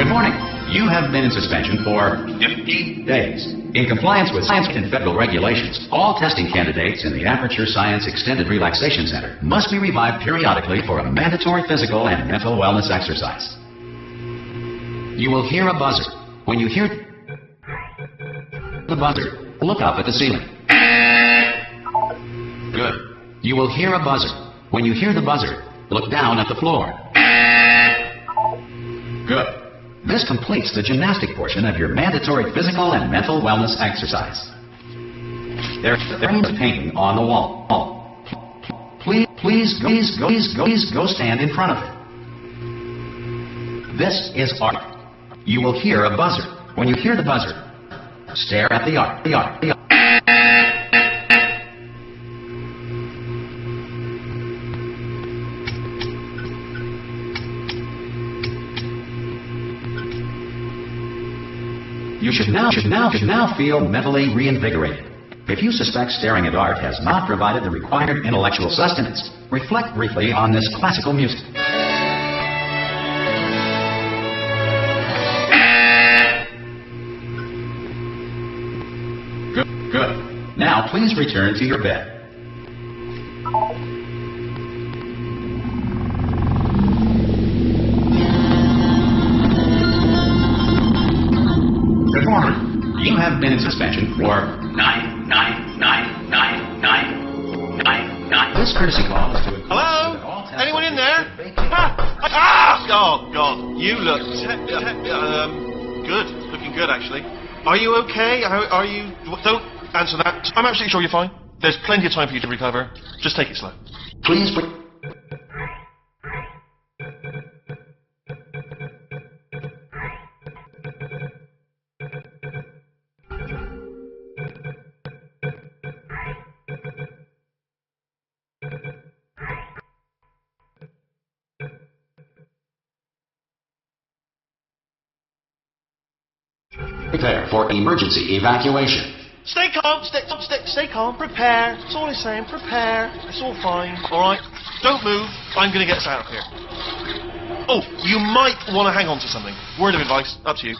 Good morning. You have been in suspension for 50 days. In compliance with science and federal regulations, all testing candidates in the Aperture Science Extended Relaxation Center must be revived periodically for a mandatory physical and mental wellness exercise. You will hear a buzzer. When you hear the buzzer, look up at the ceiling. Good. You will hear a buzzer. When you hear the buzzer, look down at the floor. Good. This completes the gymnastic portion of your mandatory physical and mental wellness exercise. There is a painting on the wall. Please go stand in front of it. This is art. You will hear a buzzer. When you hear the buzzer, stare at the art. You should now feel mentally reinvigorated. If you suspect staring at art has not provided the required intellectual sustenance, reflect briefly on this classical music. Good. Now please return to your bed. Good morning. You have been in suspension for 9. This courtesy call is to... Hello? Anyone in there? Oh, God. You look... good. Looking good, actually. Are you okay? Are you... Don't answer that. I'm absolutely sure you're fine. There's plenty of time for you to recover. Just take it slow. Please... Prepare for emergency evacuation. Stay calm. Stay calm. Prepare. That's all he's saying. Prepare. It's all fine. All right? Don't move. I'm going to get us out of here. Oh, you might want to hang on to something. Word of advice. Up to you.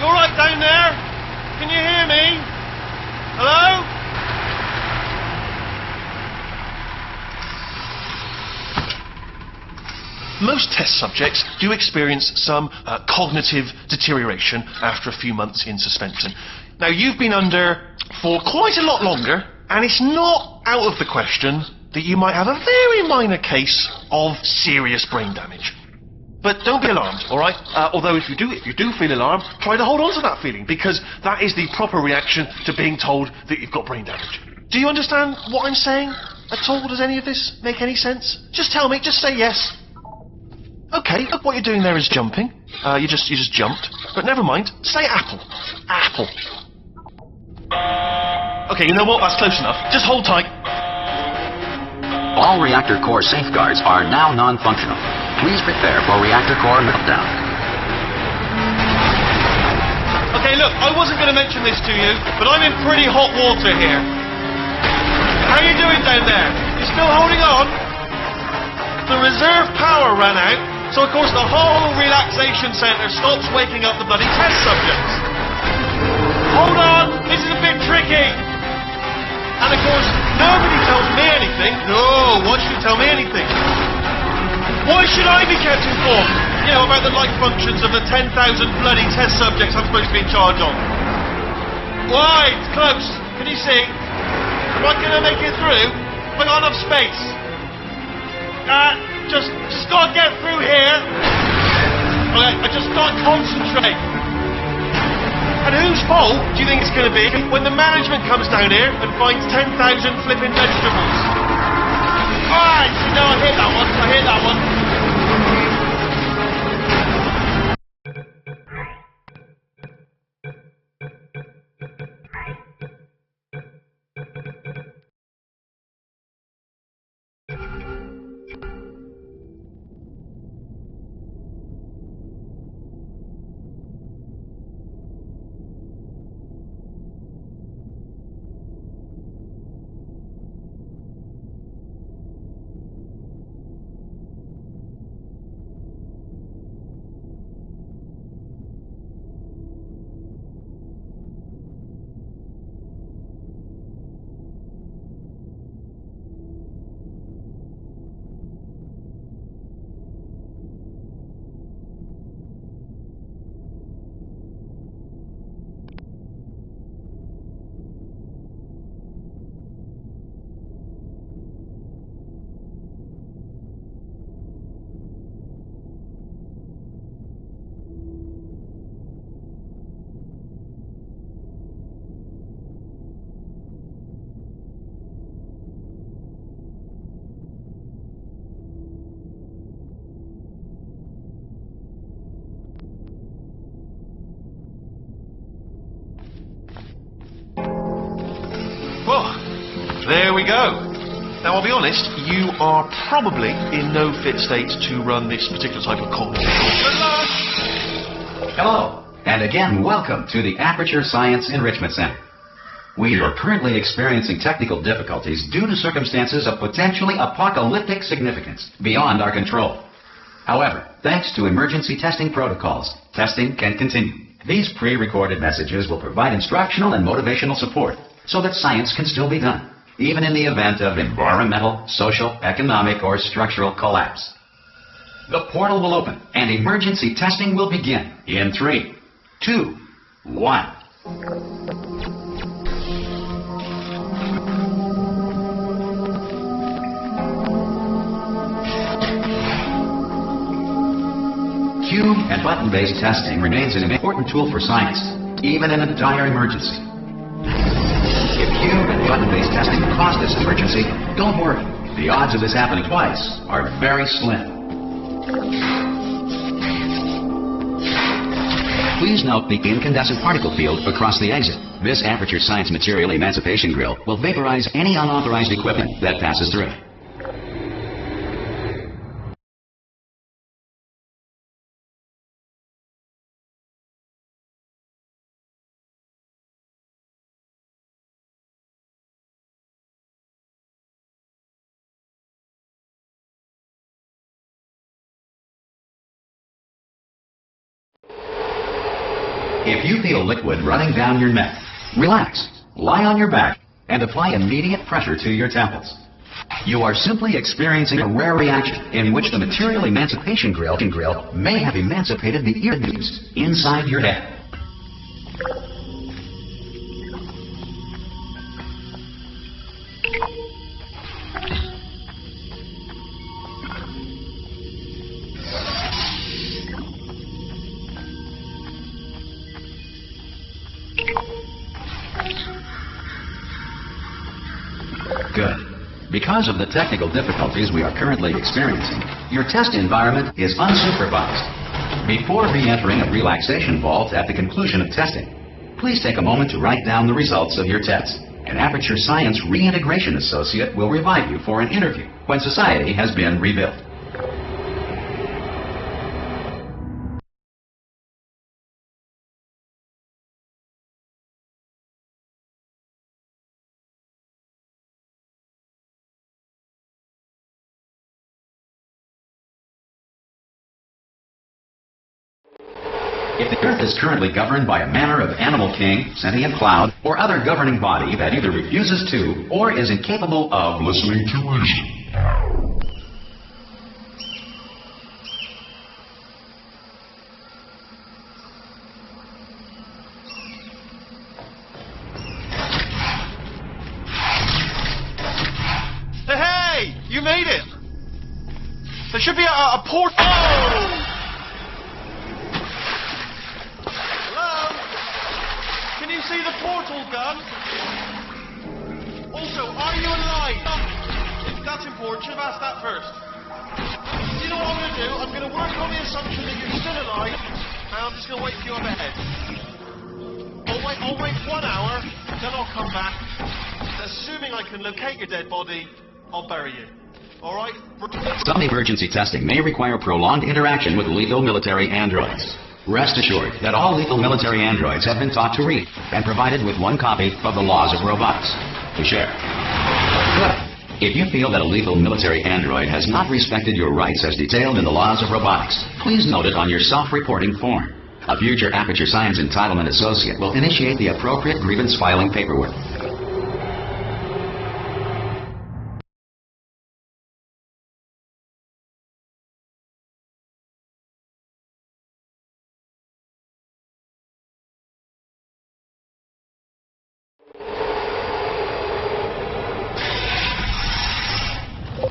You all right down there? Can you hear me? Hello? Most test subjects do experience some cognitive deterioration after a few months in suspension. Now, you've been under for quite a lot longer, and it's not out of the question that you might have a very minor case of serious brain damage. But don't be alarmed, all right? Although if you do feel alarmed, try to hold on to that feeling, because that is the proper reaction to being told that you've got brain damage. Do you understand what I'm saying at all? Does any of this make any sense? Just tell me, just say yes. Okay, look, what you're doing there is jumping. You just jumped. But never mind. Say apple. Apple. Okay, you know what? That's close enough. Just hold tight. All reactor core safeguards are now non-functional. Please prepare for reactor core meltdown. Okay, look, I wasn't going to mention this to you, but I'm in pretty hot water here. How are you doing down there? You still holding on? The reserve power ran out, so of course the whole relaxation centre stops waking up the bloody test subjects. Hold on, this is a bit tricky. course, nobody tells me anything. No, why should you tell me anything? Why should I be kept informed? You know, about the life functions of the 10,000 bloody test subjects I'm supposed to be in charge of. Why? It's close. Can you see? Am I going to make it through? Have I got enough space? Just gotta get through here. Okay, I just gotta concentrate. And whose fault do you think it's going to be when the management comes down here and finds 10,000 flipping vegetables? Alright, no, I hear that one. I hear that one. Well, there we go. Now, I'll be honest, you are probably in no fit state to run this particular type of cognitive course. Hello, and again, welcome to the Aperture Science Enrichment Center. We are currently experiencing technical difficulties due to circumstances of potentially apocalyptic significance beyond our control. However, thanks to emergency testing protocols, testing can continue. These pre-recorded messages will provide instructional and motivational support so that science can still be done, even in the event of environmental, social, economic, or structural collapse. The portal will open, and emergency testing will begin in 3, 2, 1. Cube and button-based testing remains an important tool for science, even in a dire emergency. If cube and button-based testing caused this emergency, don't worry. The odds of this happening twice are very slim. Please note the incandescent particle field across the exit. This Aperture Science Material Emancipation Grill will vaporize any unauthorized equipment that passes through. If you feel liquid running down your neck, relax, lie on your back, and apply immediate pressure to your temples. You are simply experiencing a rare reaction in which the Material Emancipation Grill may have emancipated the ear tubes inside your head. Good. Because of the technical difficulties we are currently experiencing, your test environment is unsupervised. Before re-entering a relaxation vault at the conclusion of testing, please take a moment to write down the results of your test. An Aperture Science Reintegration Associate will revive you for an interview when society has been rebuilt. If the Earth is currently governed by a manner of animal king, sentient cloud, or other governing body that either refuses to or is incapable of listening to reason. Hey! You made it! There should be a port... Oh! Can you see the portal gun? Also, are you alive? That's important. Should have asked that first. You know what I'm going to do? I'm going to work on the assumption that you're still alive, and I'm just going to wait for you up ahead. I'll wait 1 hour, then I'll come back. Assuming I can locate your dead body, I'll bury you. All right? Some emergency testing may require prolonged interaction with lethal military androids. Rest assured that all lethal military androids have been taught to read and provided with 1 copy of the Laws of Robotics to share. Good. If you feel that a lethal military android has not respected your rights as detailed in the Laws of Robotics, please note it on your self-reporting form. A future Aperture Science Entitlement Associate will initiate the appropriate grievance filing paperwork.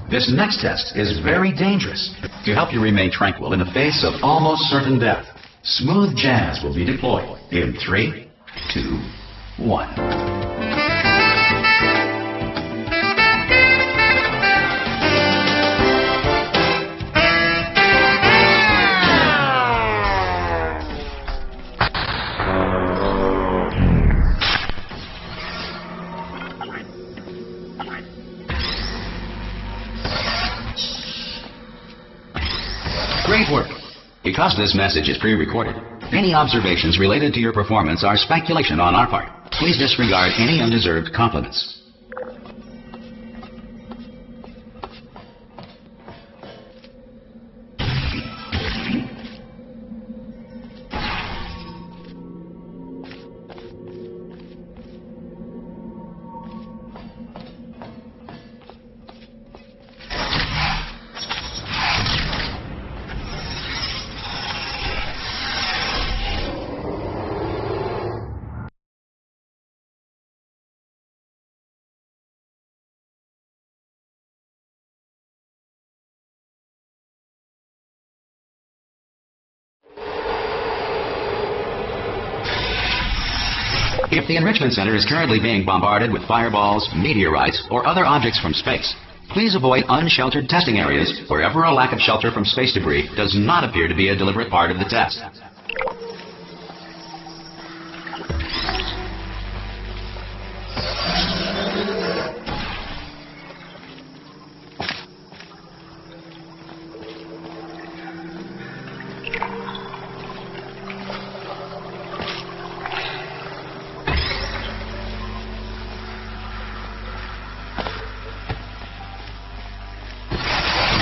This next test is very dangerous. To help you remain tranquil in the face of almost certain death, smooth jazz will be deployed in 3, 2, 1. Great work. Because this message is pre-recorded, any observations related to your performance are speculation on our part. Please disregard any undeserved compliments. If the Enrichment Center is currently being bombarded with fireballs, meteorites, or other objects from space, please avoid unsheltered testing areas wherever a lack of shelter from space debris does not appear to be a deliberate part of the test.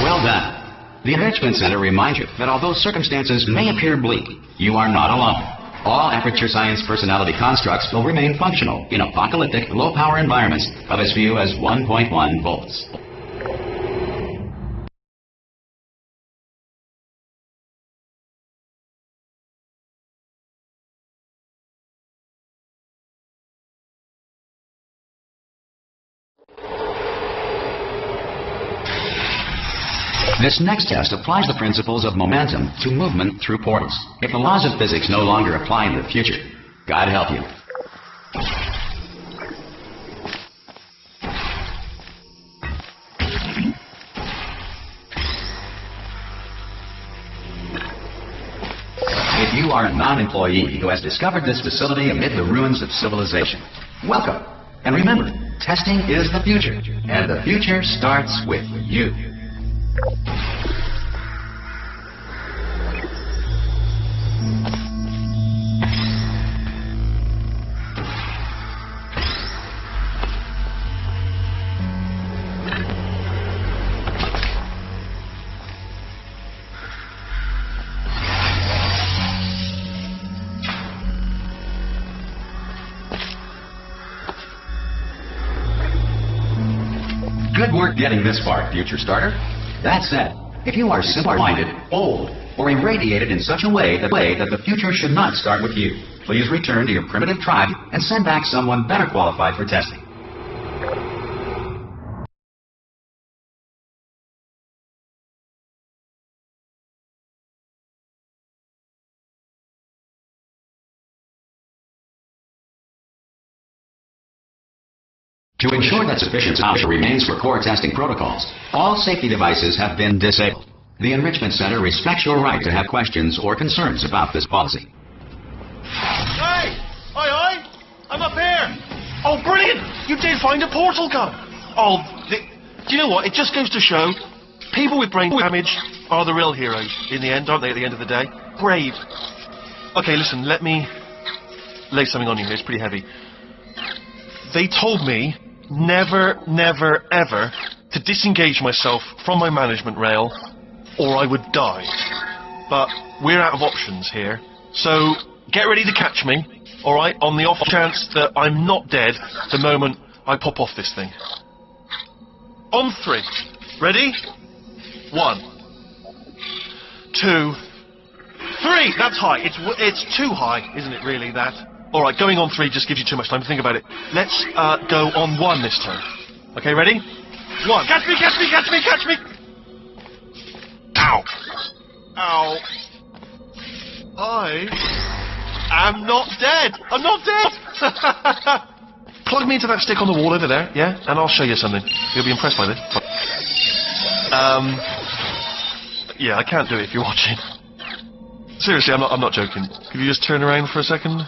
Well done. The Enrichment Center reminds you that although circumstances may appear bleak, you are not alone. All Aperture Science personality constructs will remain functional in apocalyptic, low-power environments of as few as 1.1 volts. This next test applies the principles of momentum to movement through portals. If the laws of physics no longer apply in the future, God help you. If you are a non-employee who has discovered this facility amid the ruins of civilization, welcome. And remember, testing is the future, and the future starts with you. Good work getting this far, future starter. That said, if you are simple-minded, old, or irradiated in such a way that the future should not start with you, please return to your primitive tribe and send back someone better qualified for testing. To ensure that sufficient power remains for core testing protocols, all safety devices have been disabled. The Enrichment Center respects your right to have questions or concerns about this policy. Hey! Aye, I'm up here! Oh, brilliant! You did find a portal gun! Oh, do you know what? It just goes to show, people with brain damage are the real heroes in the end, aren't they, at the end of the day? Brave. Okay, listen, let me lay something on you here. It's pretty heavy. They told me never, never, ever to disengage myself from my management rail or I would die. But we're out of options here, so get ready to catch me, alright, on the off chance that I'm not dead the moment I pop off this thing. On 3. Ready? 1, 2, 3! That's high. It's too high, isn't it, really, that? Alright, going on 3 just gives you too much time to think about it. Let's go on 1 this time. Okay, ready? 1. Catch me, catch me, catch me, catch me! Ow! Ow. I am not dead! I'm not dead! Plug me into that stick on the wall over there, yeah? And I'll show you something. You'll be impressed by this. Yeah, I can't do it if you're watching. Seriously, I'm not joking. Could you just turn around for a second?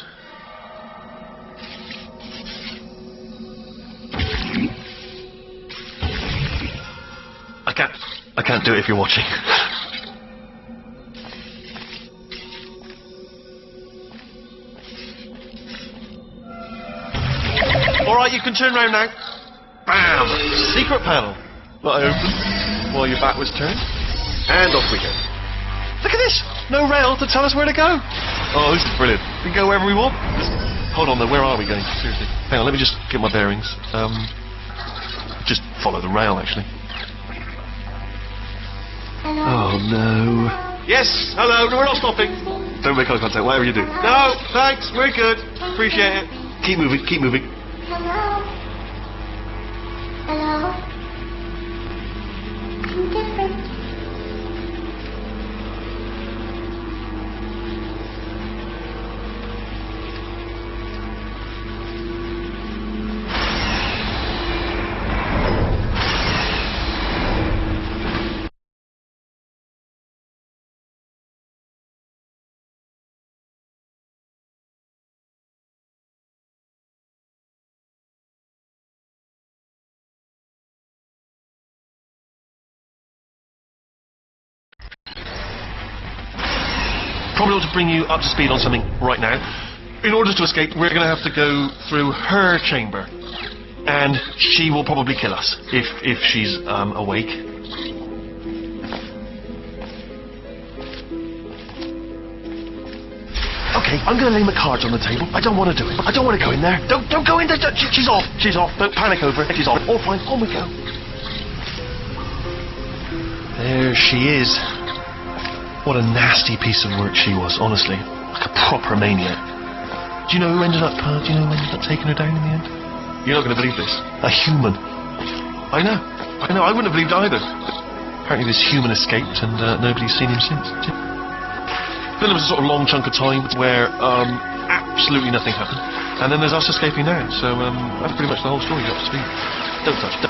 I can't do it if you're watching. Alright, you can turn around now. Bam! Secret panel. That I opened while your back was turned. And off we go. Look at this! No rail to tell us where to go. Oh, this is brilliant. We can go wherever we want. Hold on though, where are we going? Seriously. Hang on, let me just get my bearings. Just follow the rail, actually. Oh no. Yes, hello, no, we're not stopping. Don't make eye contact, whatever you do. No, thanks, we're good. Appreciate it. Keep moving, keep moving. Hello? Hello? I'm different. Probably ought to bring you up to speed on something right now. In order to escape, we're going to have to go through her chamber. And she will probably kill us, if she's awake. Okay, I'm going to lay my cards on the table. I don't want to do it. I don't want to go in there. Don't go in there. She's off. She's off. Don't panic over it. She's off. All fine. On we go. There she is. What a nasty piece of work she was, honestly. Like a proper maniac. Do you know who ended up taking her down in the end? You're not going to believe this. A human. I know. I wouldn't have believed either. Apparently this human escaped and nobody's seen him since. Then there was a sort of long chunk of time where absolutely nothing happened. And then there's us escaping now. So that's pretty much the whole story. Got to speed. Don't touch. Don't.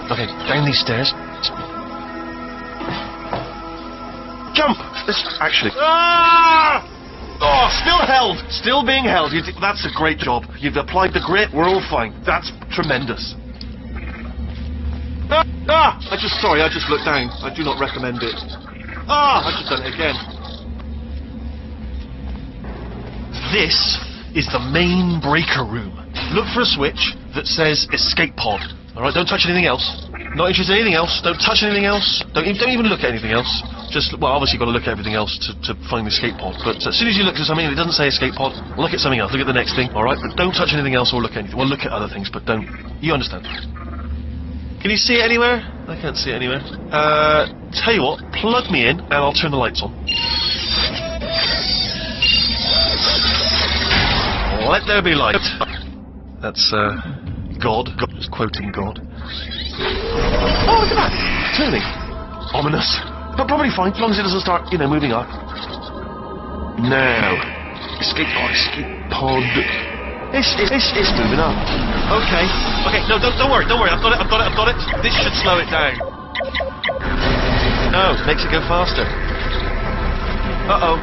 Okay, down these stairs. Jump! Actually. Ah! Oh, still held! Still being held. That's a great job. You've applied the grit, we're all fine. That's tremendous. I just looked down. I do not recommend it. I've just done it again. This is the main breaker room. Look for a switch that says escape pod. Alright, don't touch anything else. Not interested in anything else. Don't touch anything else. Don't even look at anything else. Just, well, obviously you've got to look at everything else to find the escape pod. But as soon as you look at something and it doesn't say escape pod, look at something else. Look at the next thing, alright? But don't touch anything else or look at anything. Well, look at other things, but don't... You understand. Can you see it anywhere? I can't see it anywhere. Tell you what, plug me in and I'll turn the lights on. Let there be light. That's, God. Just quoting God. Oh, look at that! Turning. Ominous. But probably fine, as long as it doesn't start, moving up. Now. Escape pod. It's moving up. Okay. No, don't worry. I've got it. This should slow it down. No, makes it go faster. Uh-oh.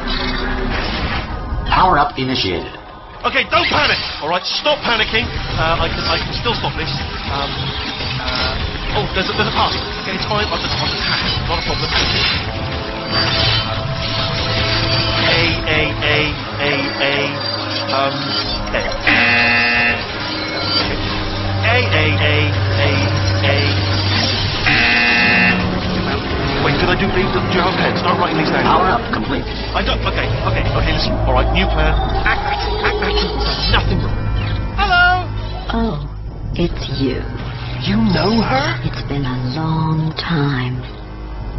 Power up initiated. Okay, don't panic. All right, stop panicking. I can still stop this. Oh, there's a path. Okay, it's fine. I'll just hack. Not a problem. Wait, did I do you have a pen? Start writing these down. Power up complete. I don't. Okay, listen. All right, new plan. Act natural. There's nothing wrong. Hello. Oh, it's you. You know her? It's been a long time.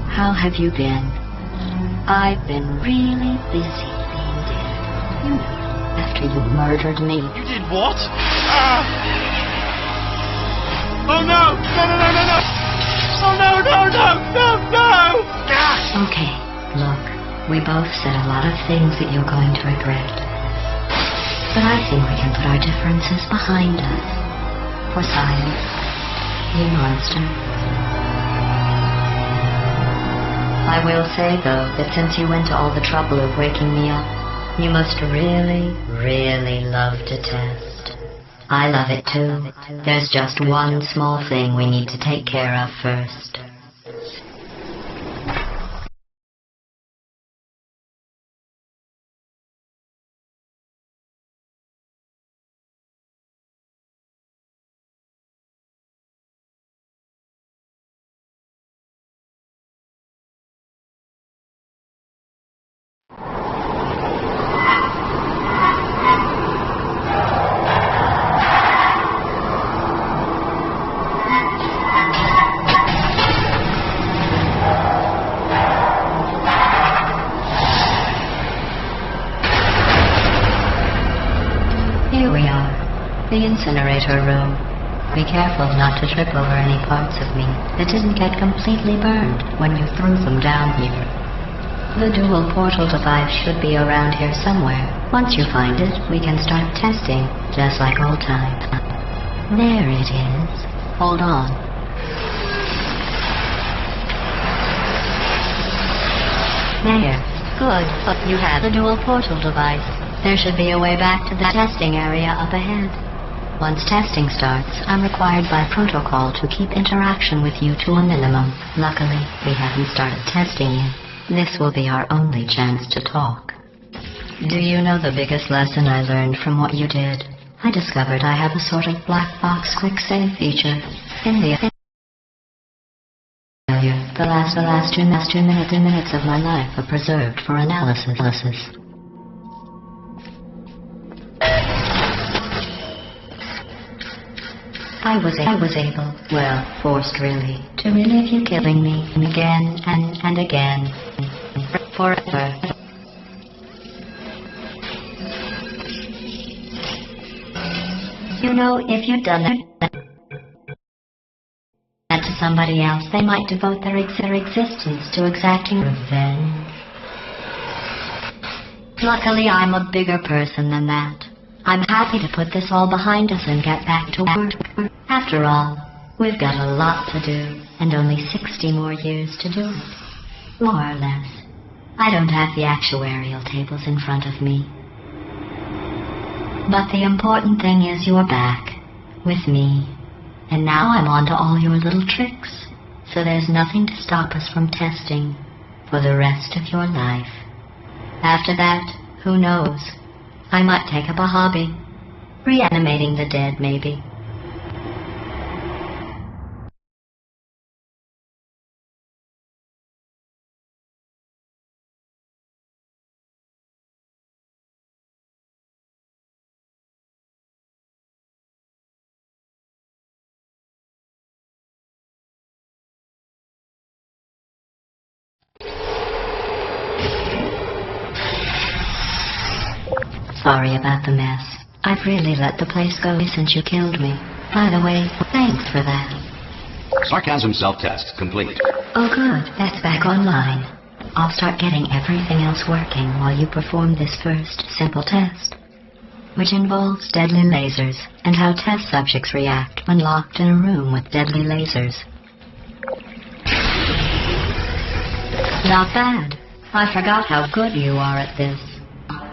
How have you been? I've been really busy being dead. You know, after you murdered me. You did what? Oh no! No! Oh no! Okay, look, we both said a lot of things that you're going to regret. But I think we can put our differences behind us. For science, you monster. I will say, though, that since you went to all the trouble of waking me up, you must really, really love to test. I love it too. There's just one small thing we need to take care of first. Here we are, the incinerator room. Be careful not to trip over any parts of me that didn't get completely burned when you threw them down here. The dual portal device should be around here somewhere. Once you find it, we can start testing, just like old times. There it is. Hold on. There. Good. You have the dual portal device. There should be a way back to the testing area up ahead. Once testing starts, I'm required by protocol to keep interaction with you to a minimum. Luckily, we haven't started testing yet. This will be our only chance to talk. Do you know the biggest lesson I learned from what you did? I discovered I have a sort of black box quick save feature. In the failure, the last two minutes of my life are preserved for analysis. I was able, well, forced really, to relive you killing me again and again. Forever. You know, if you'd done that to somebody else, they might devote their existence to exacting revenge. Luckily, I'm a bigger person than that. I'm happy to put this all behind us and get back to work. After all, we've got a lot to do, and only 60 more years to do it. More or less. I don't have the actuarial tables in front of me. But the important thing is you're back, with me. And now I'm on to all your little tricks, so there's nothing to stop us from testing for the rest of your life. After that, who knows? I might take up a hobby. Reanimating the dead, maybe. sorry about the mess. I've really let the place go since you killed me. By the way, thanks for that. Sarcasm self-test complete. Oh good, that's back online. I'll start getting everything else working while you perform this first simple test, which involves deadly lasers and how test subjects react when locked in a room with deadly lasers. Not bad. I forgot how good you are at this.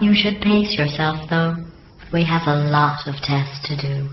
You should pace yourself, though. We have a lot of tests to do.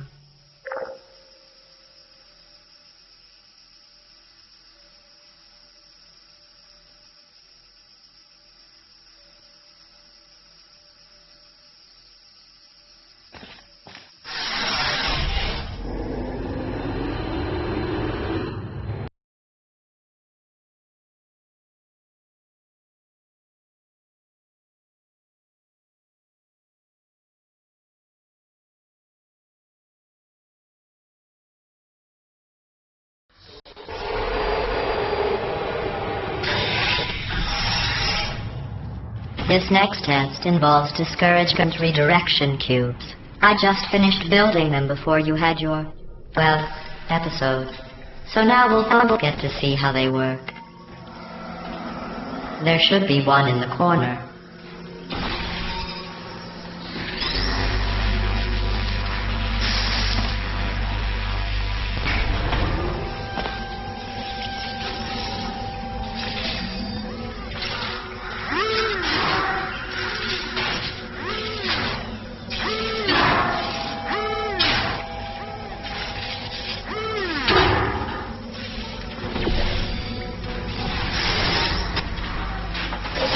This next test involves discouragement redirection cubes. I just finished building them before you had your, well, episode. So now we'll all get to see how they work. There should be one in the corner.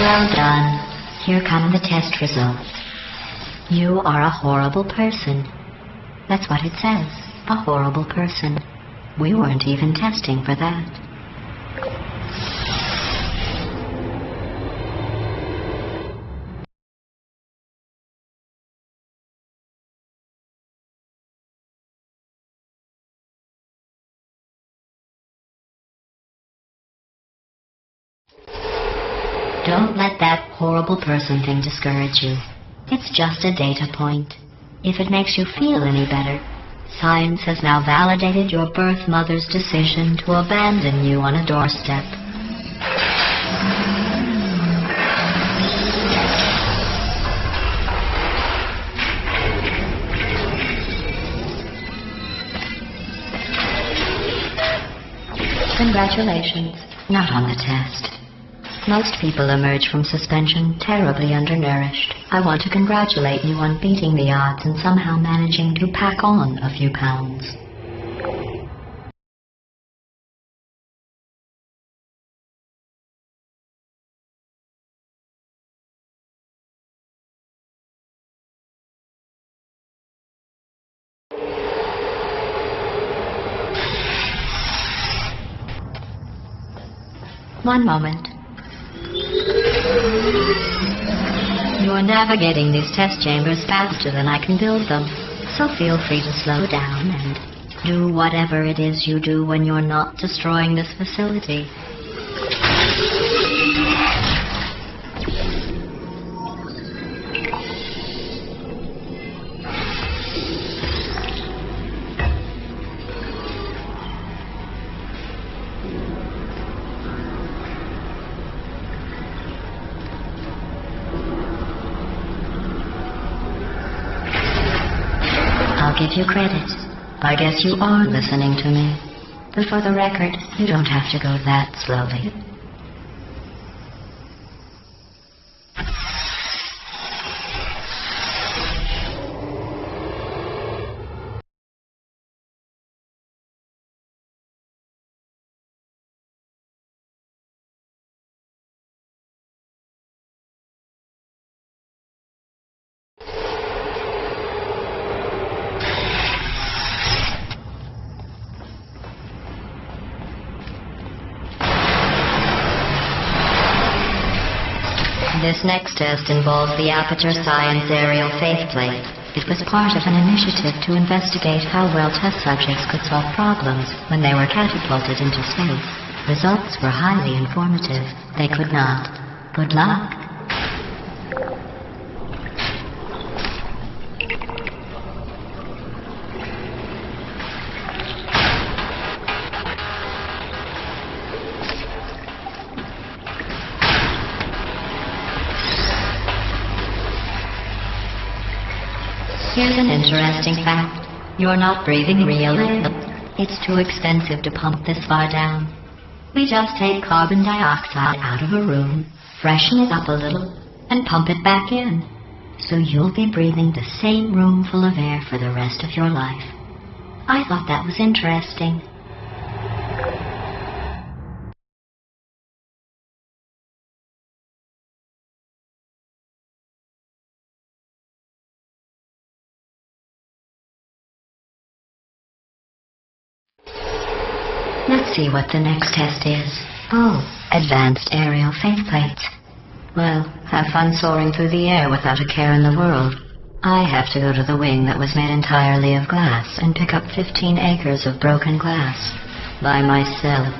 Well done. Here come the test results. You are a horrible person. That's what it says. A horrible person. We weren't even testing for that. Don't let that horrible person thing discourage you. It's just a data point. If it makes you feel any better, science has now validated your birth mother's decision to abandon you on a doorstep. Congratulations. Not on the test. Most people emerge from suspension terribly undernourished. I want to congratulate you on beating the odds and somehow managing to pack on a few pounds. One moment. You're navigating these test chambers faster than I can build them, so feel free to slow down and do whatever it is you do when you're not destroying this facility. I'll give you credit. I guess you are listening to me. But for the record, you don't have to go that slowly. This next test involves the Aperture Science Aerial Faceplate. It was part of an initiative to investigate how well test subjects could solve problems when they were catapulted into space. Results were highly informative. They could not. Good luck. Here's an interesting fact. You're not breathing real air. It's too expensive to pump this far down. We just take carbon dioxide out of a room, freshen it up a little, and pump it back in. So you'll be breathing the same room full of air for the rest of your life. I thought that was interesting. Let's see what the next test is. Oh, advanced aerial faceplates. Well, have fun soaring through the air without a care in the world. I have to go to the wing that was made entirely of glass and pick up 15 acres of broken glass by myself.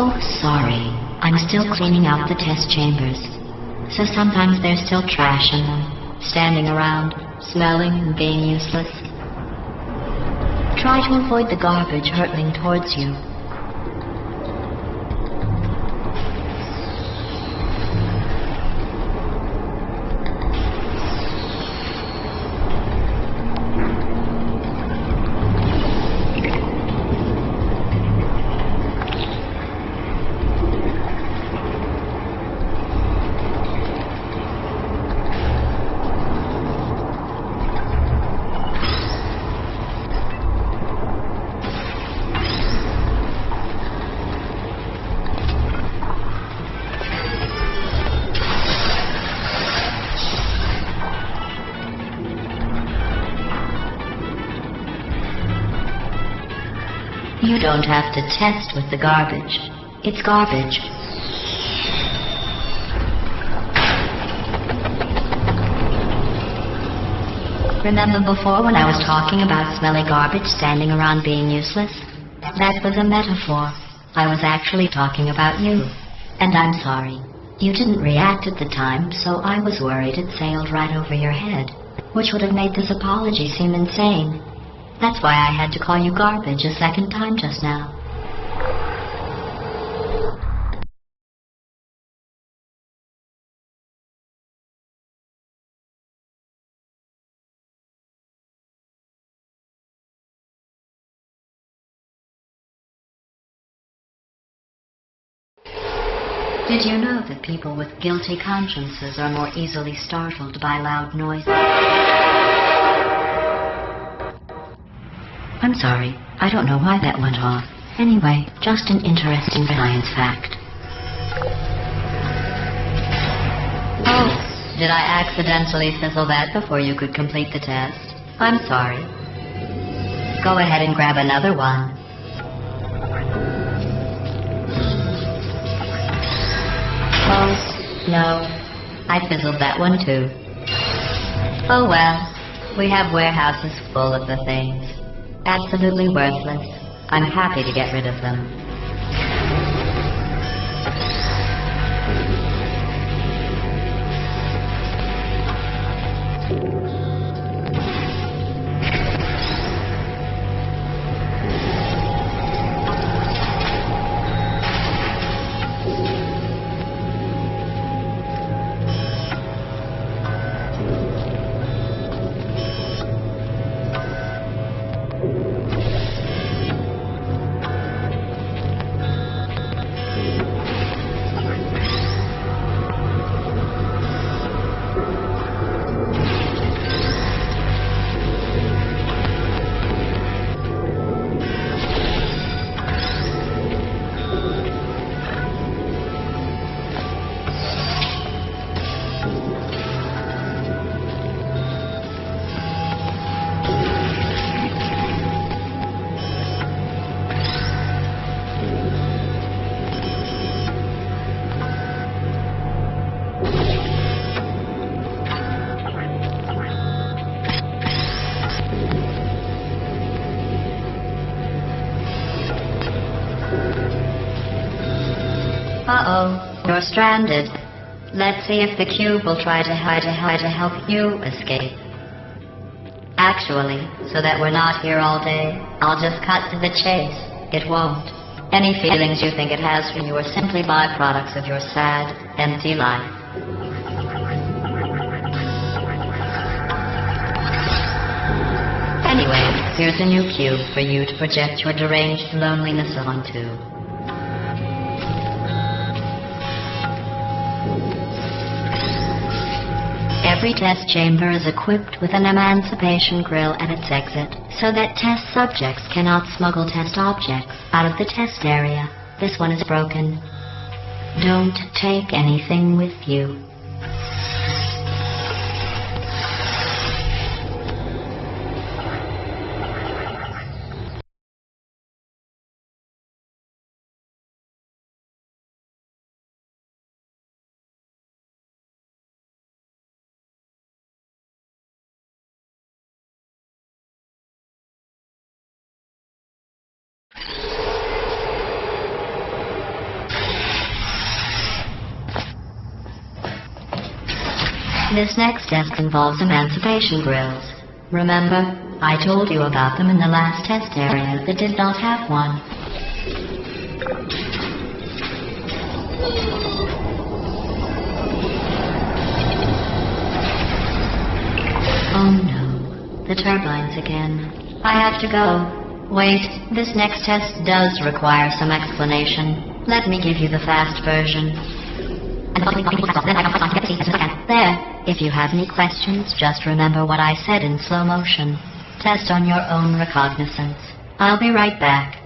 Oh, sorry. I'm still cleaning out the test chambers. So sometimes there's still trash in them, standing around, smelling and being useless. Try to avoid the garbage hurtling towards you. You don't have to test with the garbage. It's garbage. Remember before when I was talking about smelly garbage standing around being useless? That was a metaphor. I was actually talking about you. And I'm sorry. You didn't react at the time, so I was worried it sailed right over your head, which would have made this apology seem insane. That's why I had to call you garbage a second time just now. Did you know that people with guilty consciences are more easily startled by loud noises? I'm sorry. I don't know why that went off. Anyway, just an interesting science fact. Oh, did I accidentally fizzle that before you could complete the test? I'm sorry. Go ahead and grab another one. Oh, no. I fizzled that one too. Oh well. We have warehouses full of the things. Absolutely worthless. I'm happy to get rid of them. Uh-oh, you're stranded. Let's see if the cube will try to help you escape. Actually, so that we're not here all day, I'll just cut to the chase. It won't. Any feelings you think it has for you are simply byproducts of your sad, empty life. Anyway, here's a new cube for you to project your deranged loneliness onto. Every test chamber is equipped with an emancipation grill at its exit, so that test subjects cannot smuggle test objects out of the test area. This one is broken. Don't take anything with you. This next test involves emancipation grills. Remember, I told you about them in the last test area that did not have one. Oh no, the turbines again. I have to go. Wait, this next test does require some explanation. Let me give you the fast version. There. If you have any questions, just remember what I said in slow motion. Test on your own recognizance. I'll be right back.